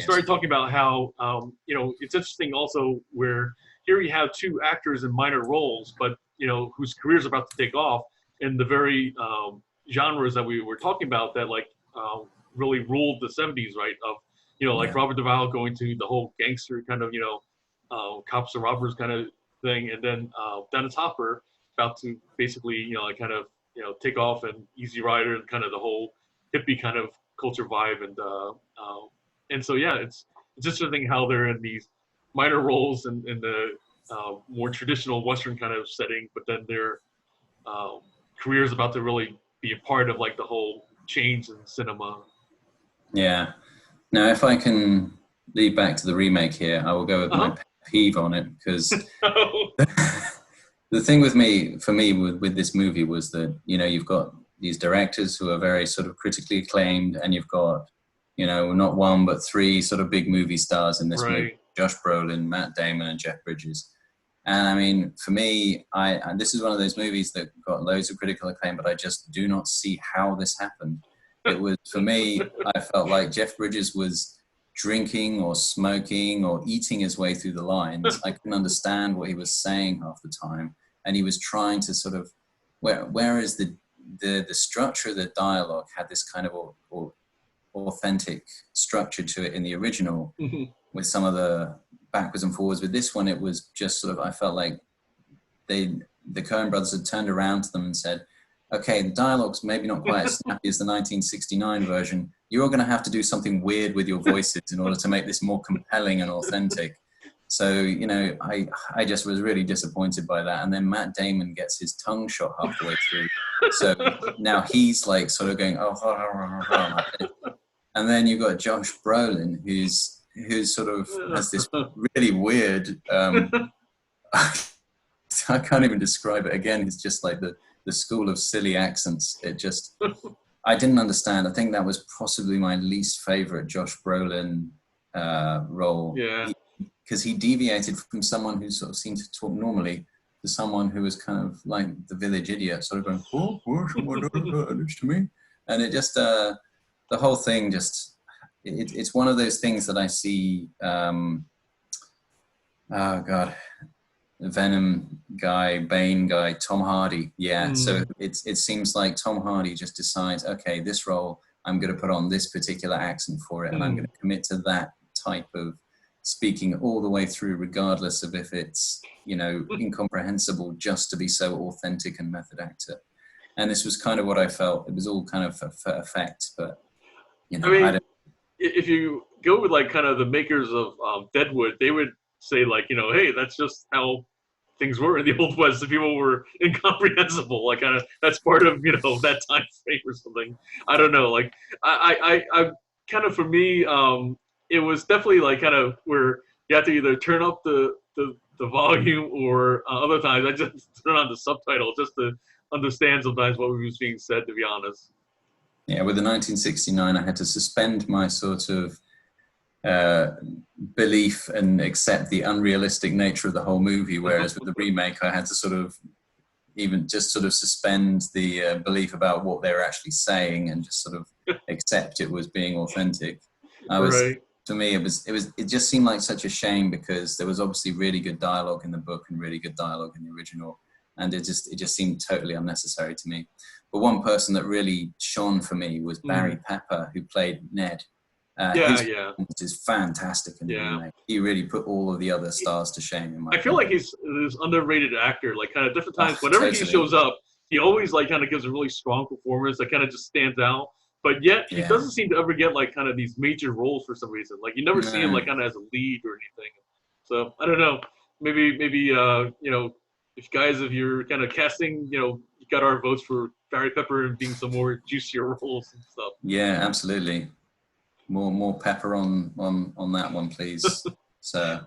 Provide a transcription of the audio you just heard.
started talking about how it's interesting also where here you have two actors in minor roles, but whose careers are about to take off in the very genres that we were talking about that really ruled the '70s, right? Of like Yeah. Robert Duvall going to the whole gangster kind of cops and robbers kind of thing, and then Dennis Hopper about to basically like kind of take off and Easy Rider and kind of the whole hippie kind of culture vibe and so yeah, it's interesting how they're in these minor roles in the more traditional Western kind of setting, but then their careers about to really be a part of like the whole change in cinema. Yeah. Now, if I can lead back to the remake here, I will go with my Uh pet peeve on it because huh. the thing with me, for me, with this movie was that, you've got these directors who are very sort of critically acclaimed, and you've got, not one, but three sort of big movie stars in this movie, Right. Josh Brolin, Matt Damon, and Jeff Bridges. And I mean, for me, this is one of those movies that got loads of critical acclaim, but I just do not see how this happened. It was, for me, I felt like Jeff Bridges was drinking or smoking or eating his way through the lines. I couldn't understand what he was saying half the time. And he was trying to sort of, whereas the structure of the dialogue had this kind of or authentic structure to it in the original, with some of the backwards and forwards. With this one, it was just sort of, I felt like the Coen brothers had turned around to them and said, okay, the dialogue's maybe not quite as snappy as the 1969 version. You're going to have to do something weird with your voices in order to make this more compelling and authentic. So, I just was really disappointed by that. And then Matt Damon gets his tongue shot half the way through. So now he's like sort of going, oh, and then you've got Josh Brolin, who's sort of has this really weird, I can't even describe it. Again, it's just like the school of silly accents. It just, I didn't understand. I think that was possibly my least favorite Josh Brolin role. Yeah. Because he deviated from someone who sort of seemed to talk normally to someone who was kind of like the village idiot, sort of going, to me. And it just, the whole thing just, it's one of those things that I see, oh God, Venom guy, Bane guy, Tom Hardy. Yeah. So it seems like Tom Hardy just decides, okay, this role, I'm going to put on this particular accent for it. And I'm going to commit to that type of speaking all the way through, regardless of if it's, incomprehensible, just to be so authentic and method actor. And this was kind of what I felt. It was all kind of for effect, but, I I mean, don't. if you go with like kind of the makers of Deadwood, they would say like, hey, that's just how things were in the old west. The people were incomprehensible. Like, kind of that's part of that time frame or something. I don't know. Like, I kind of for me, it was definitely like kind of where you have to either turn up the volume or other times I just turn on the subtitle just to understand sometimes what was being said. To be honest. Yeah, with the 1969, I had to suspend my sort of uh, belief and accept the unrealistic nature of the whole movie. Whereas with the remake, I had to sort of even just sort of suspend the belief about what they were actually saying and just sort of accept it was being authentic. Right. For me, it just seemed like such a shame because there was obviously really good dialogue in the book and really good dialogue in the original. And it just seemed totally unnecessary to me. But one person that really shone for me was Barry Pepper, who played Ned. Yeah. His Yeah. performance is fantastic in the Yeah. remake. He really put all of the other stars to shame, in my I feel opinion. like he's this underrated actor. Like kind of different times, Oh, whenever he totally. shows up, he always like kind of gives a really strong performance that kind of just stands out. But yet he Yeah. doesn't seem to ever get like kind of these major roles for some reason. Like you never see him No. like kind of as a lead or anything. So I don't know. Maybe if you're kind of casting, you got our votes for Barry Pepper and being some more juicier roles and stuff. Yeah, absolutely. More pepper on that one, please. So